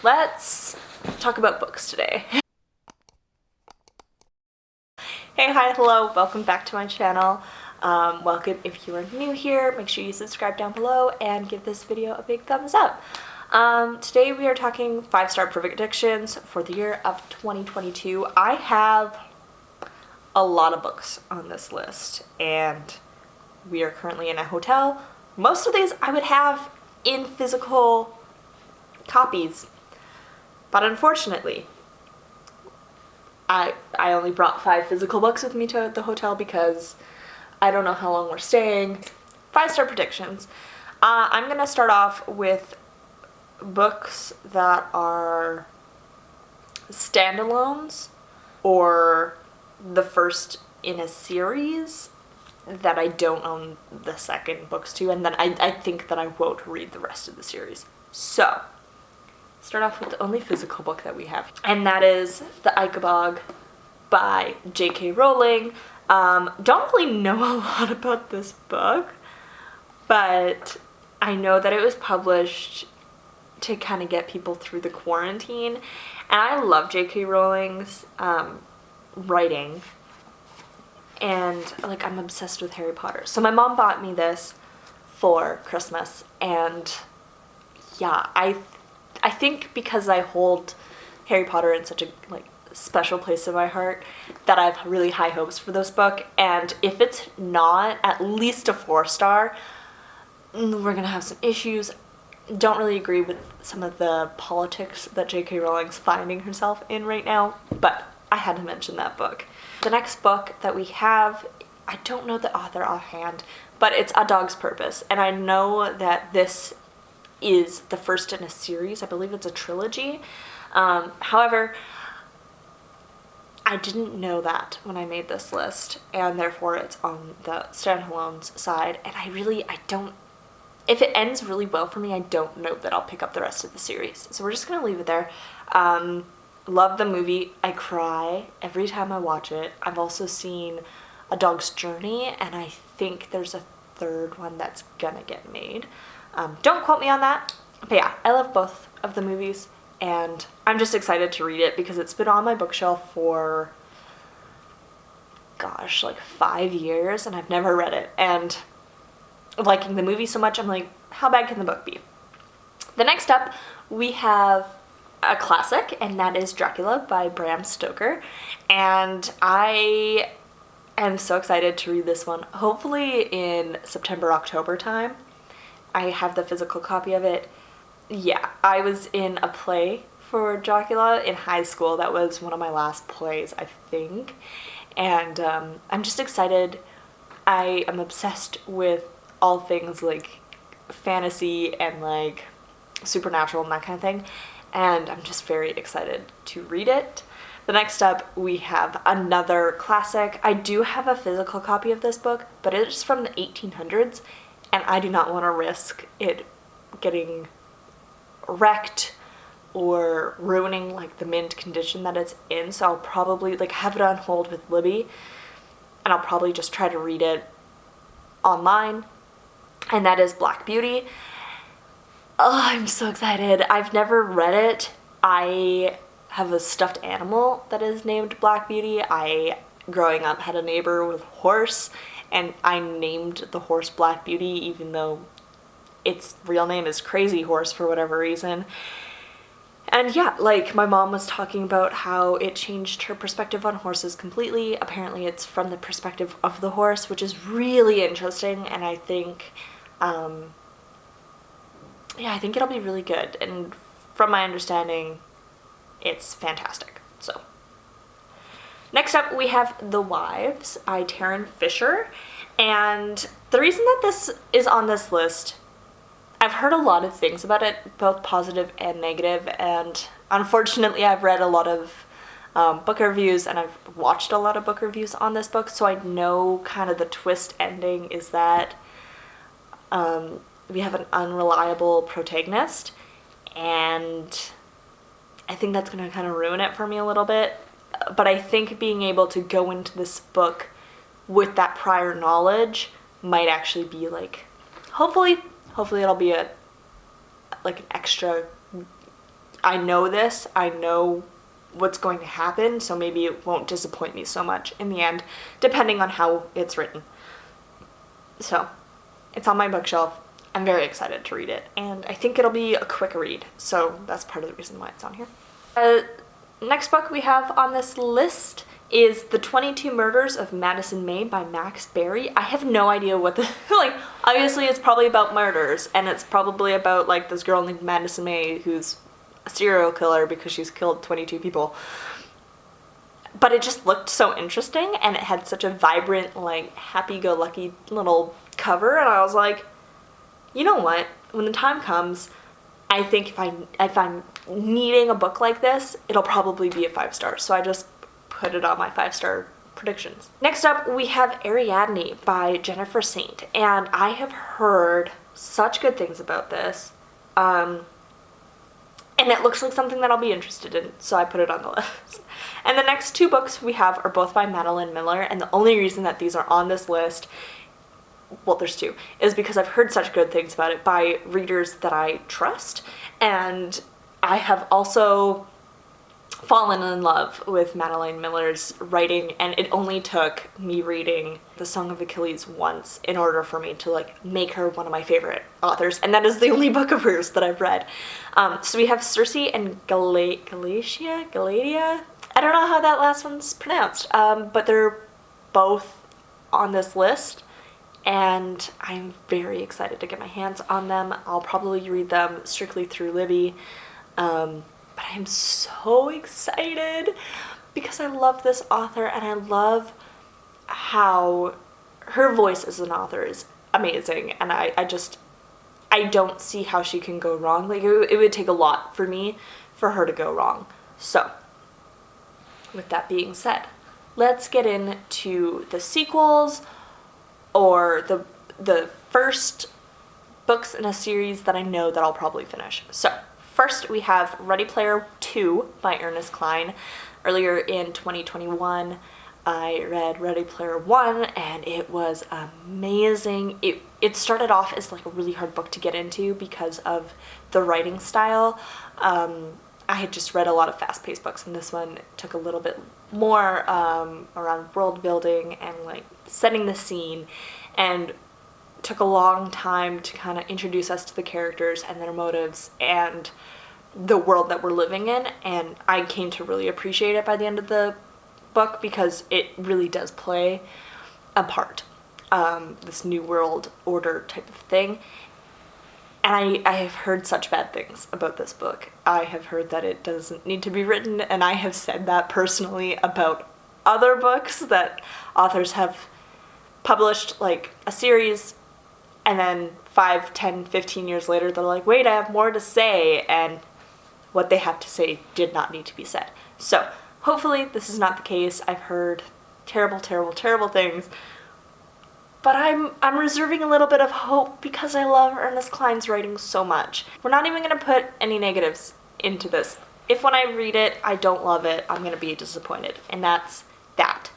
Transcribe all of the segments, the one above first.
let's talk about books today. Hey, hi, hello, welcome back to my channel. Welcome if you are new here. Make sure you subscribe down below and give this video a big thumbs up. Today we are talking 5-star predictions for the year of 2022. I have a lot of books on this list and we are currently in a hotel. Most of these I would have in physical copies, but unfortunately I only brought 5 physical books with me to the hotel because I don't know how long we're staying. 5-star predictions. I'm gonna start off with books that are standalones or the first in a series that I don't own the second books to, and then I think that I won't read the rest of the series. So start off with the only physical book that we have, and that is The Ickabog by J.K. Rowling. Don't really know a lot about this book, but I know that it was published to kind of get people through the quarantine, and I love J.K. Rowling's writing, and like I'm obsessed with Harry Potter. So my mom bought me this for Christmas, and yeah, I think because I hold Harry Potter in such a like special place in my heart that I have really high hopes for this book, and if it's not at least a 4-star, we're gonna have some issues. Don't really agree with some of the politics that J.K. Rowling's finding herself in right now, but I had to mention that book. The next book that we have, I don't know the author offhand, but it's A Dog's Purpose, and I know that this is the first in a series. I believe it's a trilogy. However, I didn't know that when I made this list, and therefore it's on the standalones side, and I don't, if it ends really well for me, I don't know that I'll pick up the rest of the series. So we're just gonna leave it there. Love the movie. I cry every time I watch it. I've also seen A Dog's Journey, and I think there's a third one that's gonna get made. Don't quote me on that, but yeah, I love both of the movies, and I'm just excited to read it because it's been on my bookshelf for, gosh, like 5 years, and I've never read it, and liking the movie so much, I'm like, how bad can the book be? The next up, we have a classic, and that is Dracula by Bram Stoker, and I am so excited to read this one, hopefully in September, October time. I have the physical copy of it. Yeah, I was in a play for Dracula in high school. That was one of my last plays, I think, and I'm just excited. I am obsessed with all things like fantasy and like supernatural and that kind of thing, and I'm just very excited to read it. The next up, we have another classic. I do have a physical copy of this book, but it is from the 1800s, and I do not want to risk it getting wrecked or ruining like the mint condition that it's in, so I'll probably like have it on hold with Libby, and I'll probably just try to read it online, and that is Black Beauty. Oh, I'm so excited. I've never read it. I have a stuffed animal that is named Black Beauty. I, growing up, had a neighbor with a horse, and I named the horse Black Beauty even though its real name is Crazy Horse for whatever reason. And yeah, like my mom was talking about how it changed her perspective on horses completely. Apparently it's from the perspective of the horse, which is really interesting, and I think yeah, I think it'll be really good, and from my understanding, it's fantastic. So next up, we have The Wives by Tarryn Fisher, and the reason that this is on this list, I've heard a lot of things about it, both positive and negative, and unfortunately I've read a lot of book reviews, and I've watched a lot of book reviews on this book, so I know kind of the twist ending is that we have an unreliable protagonist, and I think that's going to kind of ruin it for me a little bit. But I think being able to go into this book with that prior knowledge might actually be like, hopefully it'll be like an extra I know this, I know what's going to happen, so maybe it won't disappoint me so much in the end, depending on how it's written. So, it's on my bookshelf. I'm very excited to read it, and I think it'll be a quick read, so that's part of the reason why it's on here. Next book we have on this list is The 22 Murders of Madison May by Max Barry. I have no idea what the, like, obviously it's probably about murders, and it's probably about, like, this girl named Madison May who's a serial killer because she's killed 22 people. But it just looked so interesting, and it had such a vibrant, like, happy-go-lucky little cover, and I was like, you know what? When the time comes, I think if I'm needing a book like this, it'll probably be a 5 stars. So I just put it on my 5-star predictions. Next up, we have Ariadne by Jennifer Saint, and I have heard such good things about this. And it looks like something that I'll be interested in, so I put it on the list. And the next 2 books we have are both by Madeline Miller, and the only reason that these are on this list, well, there's 2, is because I've heard such good things about it by readers that I trust, and I have also fallen in love with Madeline Miller's writing, and it only took me reading The Song of Achilles once in order for me to, like, make her one of my favorite authors, and that is the only book of hers that I've read. So we have Circe and Galatea? I don't know how that last one's pronounced, but they're both on this list, and I'm very excited to get my hands on them. I'll probably read them strictly through Libby, but I'm so excited because I love this author, and I love how her voice as an author is amazing, and I don't see how she can go wrong. Like, it would take a lot for me for her to go wrong. So, with that being said, let's get into the sequels, or the first books in a series that I know that I'll probably finish. So, first we have Ready Player 2 by Ernest Cline. Earlier in 2021, I read Ready Player 1, and it was amazing. It started off as, like, a really hard book to get into because of the writing style. I had just read a lot of fast-paced books, and this one took a little bit more around world building and, like, setting the scene, and took a long time to kind of introduce us to the characters and their motives and the world that we're living in, and I came to really appreciate it by the end of the book because it really does play a part, this new world order type of thing. And I have heard such bad things about this book. I have heard that it doesn't need to be written, and I have said that personally about other books that authors have published, like a series, and then 5, 10, 15 years later they're like, wait, I have more to say, and what they have to say did not need to be said. So, hopefully this is not the case. I've heard terrible, terrible, terrible things, but I'm reserving a little bit of hope because I love Ernest Cline's writing so much. We're not even going to put any negatives into this. If when I read it, I don't love it, I'm going to be disappointed, and that's that.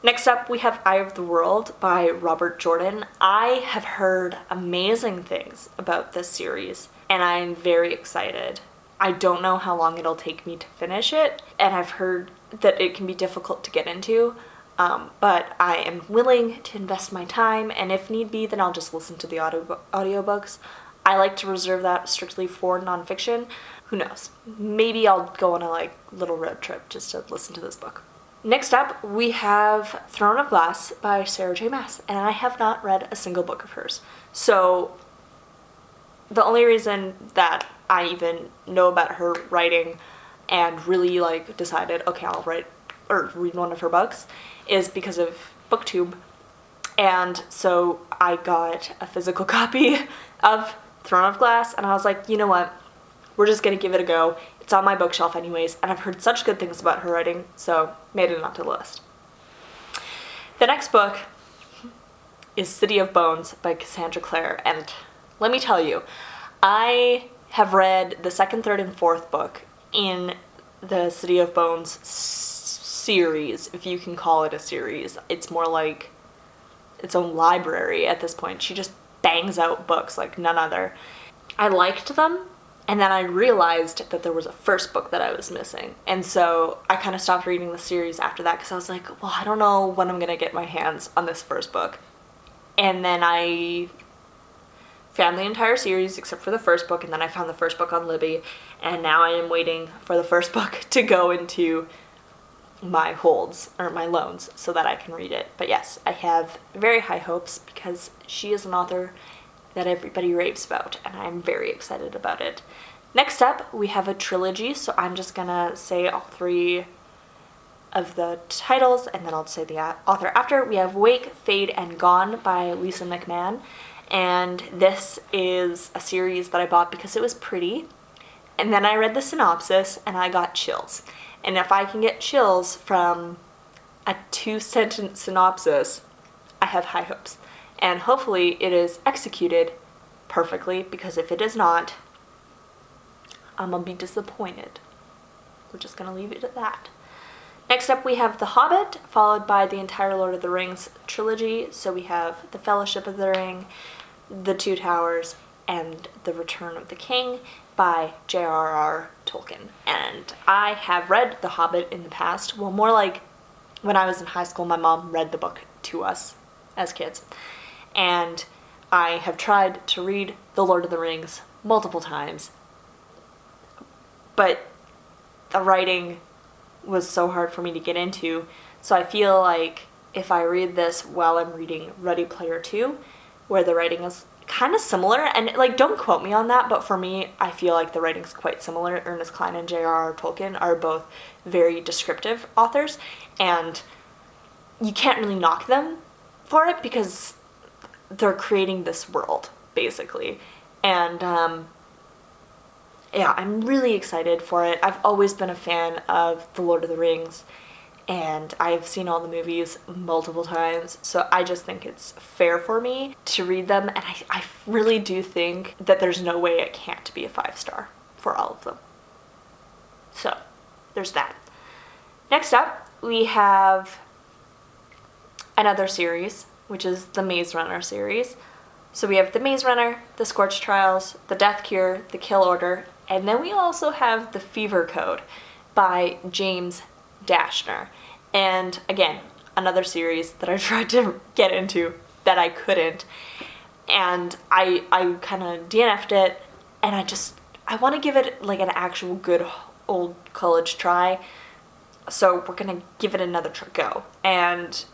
Next up, we have Eye of the World by Robert Jordan. I have heard amazing things about this series, and I'm very excited. I don't know how long it'll take me to finish it, and I've heard that it can be difficult to get into, but I am willing to invest my time, and if need be, then I'll just listen to the audiobooks. I like to reserve that strictly for nonfiction. Who knows? Maybe I'll go on a, like, little road trip just to listen to this book. Next up, we have Throne of Glass by Sarah J. Maas, and I have not read a single book of hers. So, the only reason that I even know about her writing and really, like, decided, okay, I'll write or read one of her books is because of BookTube. And so I got a physical copy of Throne of Glass, and I was like, you know what? We're just gonna give it a go. It's on my bookshelf anyways, and I've heard such good things about her writing, so made it onto the list. The next book is City of Bones by Cassandra Clare, and let me tell you, I have read the second, third, and fourth book in the City of Bones series, if you can call it a series. It's more like its own library at this point. She just bangs out books like none other. I liked them, And then I realized that there was a first book that I was missing. And so I kind of stopped reading the series after that because I was like, well, I don't know when I'm going to get my hands on this first book. And then I found the entire series except for the first book, and then I found the first book on Libby, and now I am waiting for the first book to go into my holds, or my loans, so that I can read it. But yes, I have very high hopes because she is an author that everybody raves about, and I'm very excited about it. Next up, we have a trilogy, so I'm just gonna say all three of the titles, and then I'll say the author after. We have Wake, Fade, and Gone by Lisa McMann, and this is a series that I bought because it was pretty, and then I read the synopsis, and I got chills. And if I can get chills from a 2-sentence synopsis, I have high hopes. And hopefully it is executed perfectly, because if it is not, I'm gonna be disappointed. We're just gonna leave it at that. Next up we have The Hobbit, followed by the entire Lord of the Rings trilogy. So we have The Fellowship of the Ring, The Two Towers, and The Return of the King by J.R.R. Tolkien. And I have read The Hobbit in the past. Well, more like when I was in high school, my mom read the book to us as kids. And I have tried to read The Lord of the Rings multiple times, but the writing was so hard for me to get into. So I feel like if I read this while I'm reading Ready Player 2, where the writing is kind of similar, and like, don't quote me on that, but for me, I feel like the writing's quite similar. Ernest Cline and J.R.R. Tolkien are both very descriptive authors, and you can't really knock them for it because they're creating this world, basically. And yeah, I'm really excited for it. I've always been a fan of The Lord of the Rings, and I've seen all the movies multiple times, so I just think it's fair for me to read them, and I really do think that there's no way it can't be a 5-star for all of them. So, there's that. Next up, we have another series, which is the Maze Runner series. So we have The Maze Runner, The Scorch Trials, The Death Cure, The Kill Order, and then we also have The Fever Code by James Dashner. And again, another series that I tried to get into that I couldn't. And I kind of DNF'd it, and I want to give it like an actual good old college try. So we're going to give it another go. And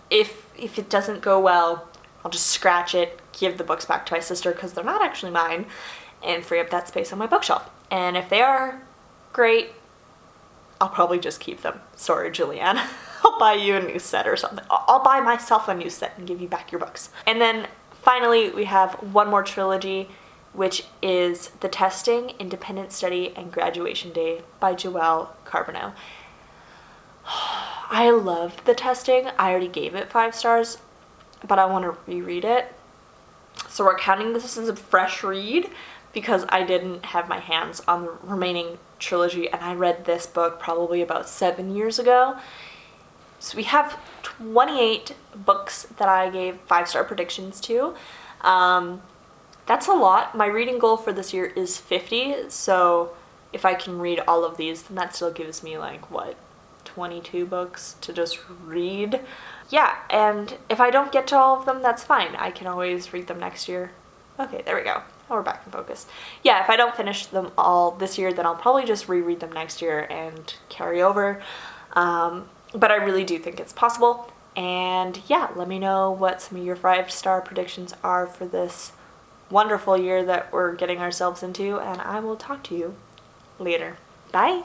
if it doesn't go well, I'll just scratch it, give the books back to my sister because they're not actually mine, and free up that space on my bookshelf. And if they are, great. I'll probably just keep them. Sorry, Julianne. I'll buy you a new set or something. I'll buy myself a new set and give you back your books. And then finally, we have one more trilogy, which is The Testing, Independent Study, and Graduation Day by Joelle Carbonneau. I love The Testing. I already gave it 5 stars, but I want to reread it. So we're counting this as a fresh read because I didn't have my hands on the remaining trilogy, and I read this book probably about 7 years ago. So we have 28 books that I gave 5-star predictions to. That's a lot. My reading goal for this year is 50, so if I can read all of these, then that still gives me 22 books to just read. Yeah, and if I don't get to all of them, that's fine. I can always read them next year. Okay, there we go. Now we're back in focus. Yeah, if I don't finish them all this year, then I'll probably just reread them next year and carry over. But I really do think it's possible. And yeah, let me know what some of your 5-star predictions are for this wonderful year that we're getting ourselves into, and I will talk to you later. Bye!